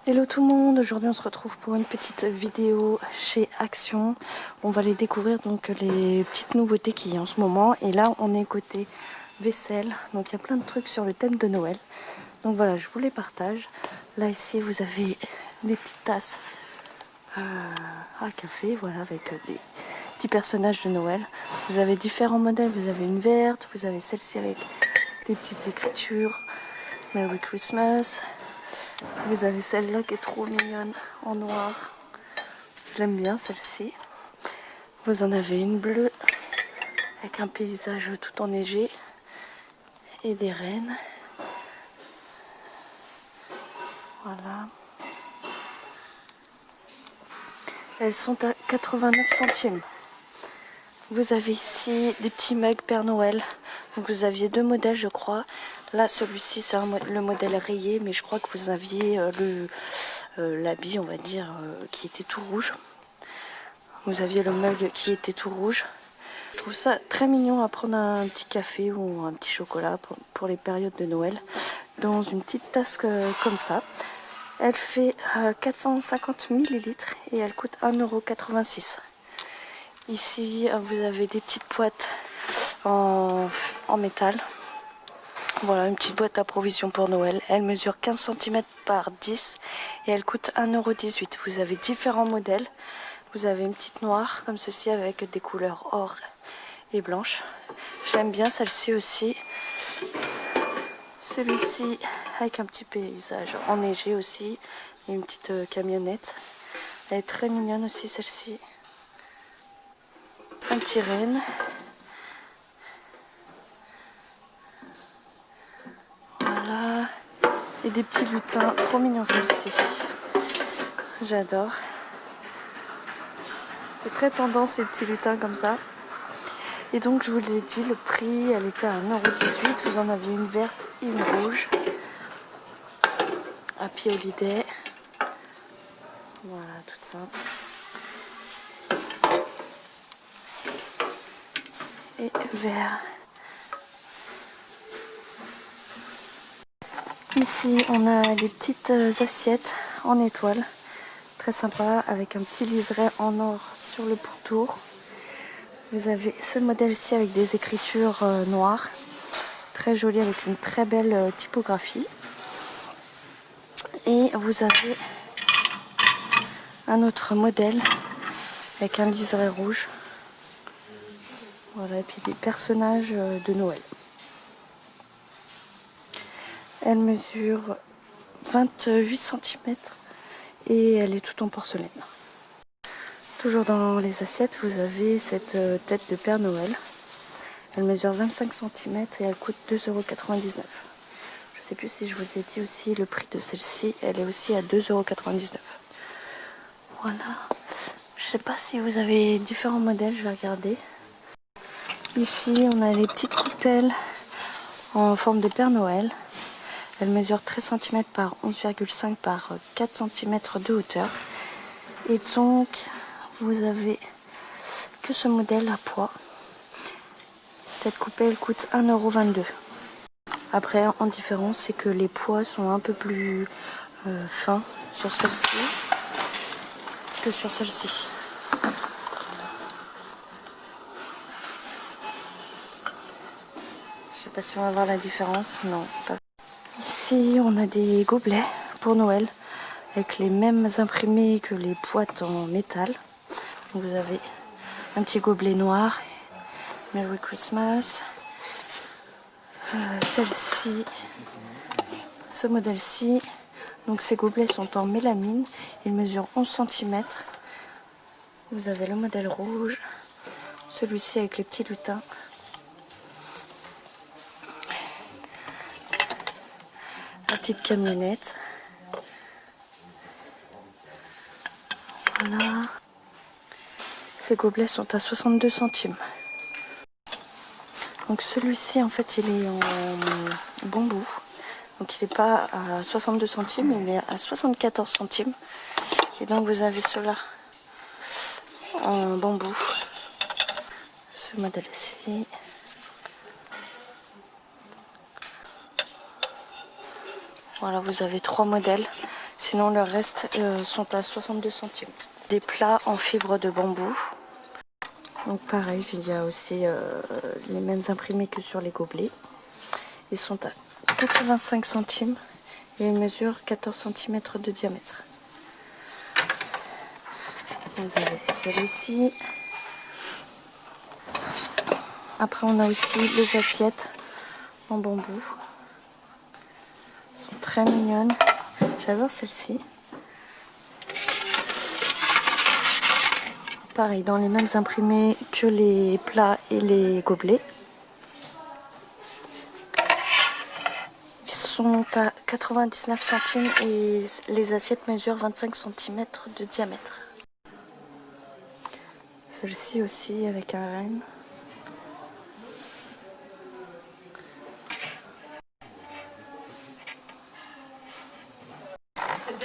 Hello tout le monde, aujourd'hui on se retrouve pour une petite vidéo chez Action. On va aller découvrir donc les petites nouveautés qu'il y a en ce moment. Et là on est côté vaisselle, donc il y a plein de trucs sur le thème de Noël. Donc voilà, je vous les partage. Là ici vous avez des petites tasses à café, voilà, avec des petits personnages de Noël. Vous avez différents modèles, vous avez une verte, vous avez celle-ci avec des petites écritures, Merry Christmas. Vous avez celle-là qui est trop mignonne en noir. J'aime bien celle-ci. Vous en avez une bleue avec un paysage tout enneigé et des rennes. Voilà. Elles sont à 89 centimes. Vous avez ici des petits mugs Père Noël. Donc vous aviez deux modèles je crois. Là celui-ci c'est le modèle rayé, mais je crois que vous aviez l'habit on va dire qui était tout rouge. Vous aviez le mug qui était tout rouge. Je trouve ça très mignon à prendre un petit café ou un petit chocolat pour les périodes de Noël dans une petite tasse comme ça. Elle fait 450 millilitres et elle coûte 1,86 €. Ici vous avez des petites boîtes en métal. Voilà, une petite boîte à provisions pour Noël. Elle mesure 15 cm par 10 et elle coûte 1,18 €. Vous avez différents modèles. Vous avez une petite noire comme ceci avec des couleurs or et blanche. J'aime bien celle-ci aussi. Celui-ci avec un petit paysage enneigé aussi et une petite camionnette. Elle est très mignonne aussi celle-ci. Un petit renne. Voilà. Et des petits lutins. Trop mignons celle-ci. J'adore. C'est très tendance ces petits lutins comme ça. Et donc je vous l'ai dit, le prix, elle était à 1,18 €. Vous en aviez une verte et une rouge. Happy Holiday. Voilà, toute simple. Et vert. Ici, on a des petites assiettes en étoile. Très sympa, avec un petit liseré en or sur le pourtour. Vous avez ce modèle-ci avec des écritures noires. Très joli, avec une très belle typographie. Et vous avez un autre modèle avec un liseré rouge. Voilà, et puis des personnages de Noël. Elle mesure 28 cm et elle est toute en porcelaine. Toujours dans les assiettes, vous avez cette tête de Père Noël. Elle mesure 25 cm et elle coûte 2,99 €. Je ne sais plus si je vous ai dit aussi le prix de celle-ci. Elle est aussi à 2,99 €. Voilà. Je ne sais pas si vous avez différents modèles, je vais regarder. Ici, on a les petites coupelles en forme de Père Noël. Elle mesure 13 cm par 11,5 par 4 cm de hauteur. Et donc, vous avez que ce modèle à poids. Cette coupelle coûte 1,22 €. Après, en différence, c'est que les poids sont un peu plus fins sur celle-ci que sur celle-ci. Je sais pas si on va voir la différence. Non, pas. Ici, on a des gobelets pour Noël avec les mêmes imprimés que les boîtes en métal. Donc vous avez un petit gobelet noir, Merry Christmas. Celle-ci, ce modèle-ci. Donc ces gobelets sont en mélamine. Ils mesurent 11 cm. Vous avez le modèle rouge. Celui-ci avec les petits lutins. La petite camionnette. Voilà. Ces gobelets sont à 62 centimes. Donc celui-ci en fait il est en bambou. Donc il n'est pas à 62 centimes, il est à 74 centimes. Et donc vous avez ceux-là en bambou. Ce modèle-ci. Voilà, vous avez trois modèles. Sinon le reste sont à 62 centimes. Des plats en fibre de bambou. Donc pareil, il y a aussi les mêmes imprimés que sur les gobelets. Ils sont à 85 centimes et ils mesurent 14 cm de diamètre. Vous avez celui-ci. Après on a aussi les assiettes en bambou. Elles sont très mignonnes. J'adore celle-ci. Pareil, dans les mêmes imprimés que les plats et les gobelets. Ils sont à 99 centimes et les assiettes mesurent 25 cm de diamètre. Celle-ci aussi avec un renne.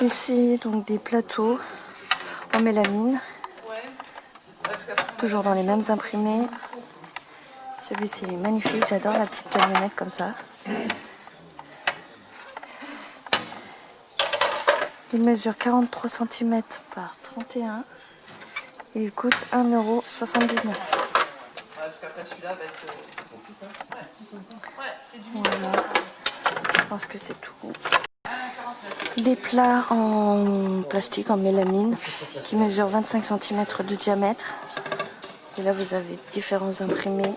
Ici donc des plateaux en mélamine. Toujours dans les mêmes imprimés. Celui-ci est magnifique, j'adore la petite camionnette comme ça. Il mesure 43 cm par 31 et il coûte 1,79 €. Voilà. Je pense que c'est tout. Des plats en plastique, en mélamine, qui mesurent 25 cm de diamètre. Et là, vous avez différents imprimés.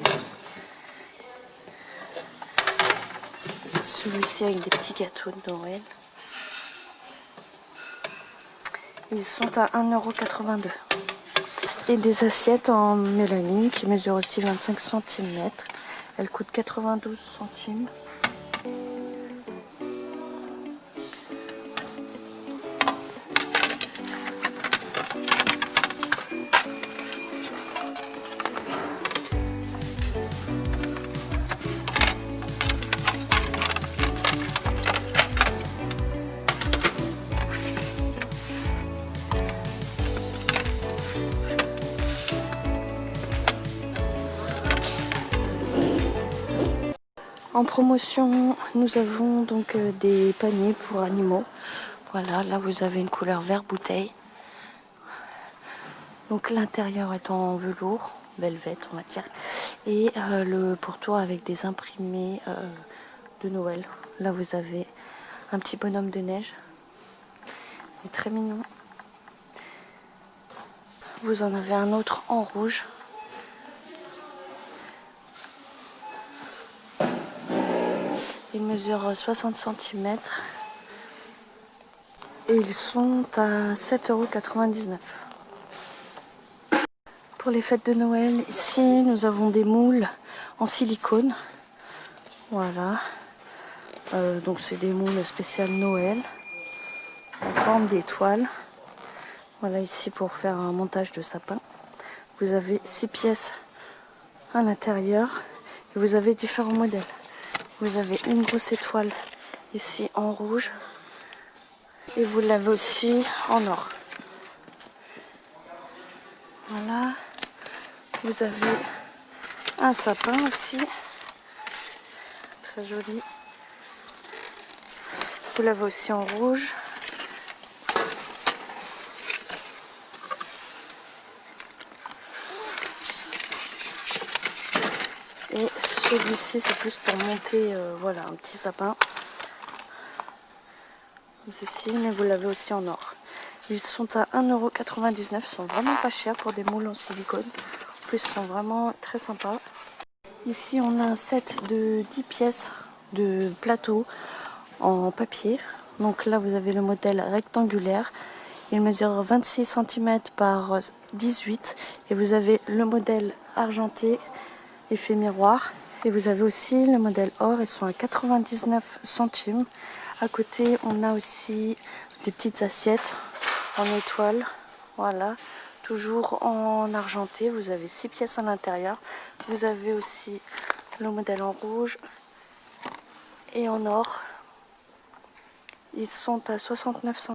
Celui-ci avec des petits gâteaux de Noël. Ils sont à 1,82 €. Et des assiettes en mélamine qui mesurent aussi 25 cm. Elles coûtent 92 centimes. En promotion, nous avons donc des paniers pour animaux. Voilà, là vous avez une couleur vert bouteille. Donc l'intérieur est en velours, velvet on va dire. Et le pourtour avec des imprimés de Noël. Là vous avez un petit bonhomme de neige. Il est très mignon. Vous en avez un autre en rouge. Ils mesurent 60 cm et ils sont à 7,99 €. Pour les fêtes de Noël, ici nous avons des moules en silicone. Voilà. Donc c'est des moules spéciales Noël en forme d'étoile. Voilà ici pour faire un montage de sapin. Vous avez 6 pièces à l'intérieur et vous avez différents modèles. Vous avez une grosse étoile ici en rouge et vous l'avez aussi en or. Voilà. Vous avez un sapin aussi. Très joli. Vous l'avez aussi en rouge. Et celui-ci, c'est plus pour monter voilà, un petit sapin. Comme ceci, mais vous l'avez aussi en or. Ils sont à 1,99 €. Ils sont vraiment pas chers pour des moules en silicone. En plus, ils sont vraiment très sympas. Ici, on a un set de 10 pièces de plateau en papier. Donc là, vous avez le modèle rectangulaire. Il mesure 26 cm par 18 et vous avez le modèle argenté effet miroir et vous avez aussi le modèle or. Ils sont à 99 centimes. À côté, on a aussi des petites assiettes en étoile. Voilà, toujours en argenté. Vous avez 6 pièces à l'intérieur. Vous avez aussi le modèle en rouge et en or. Ils sont à 69 centimes.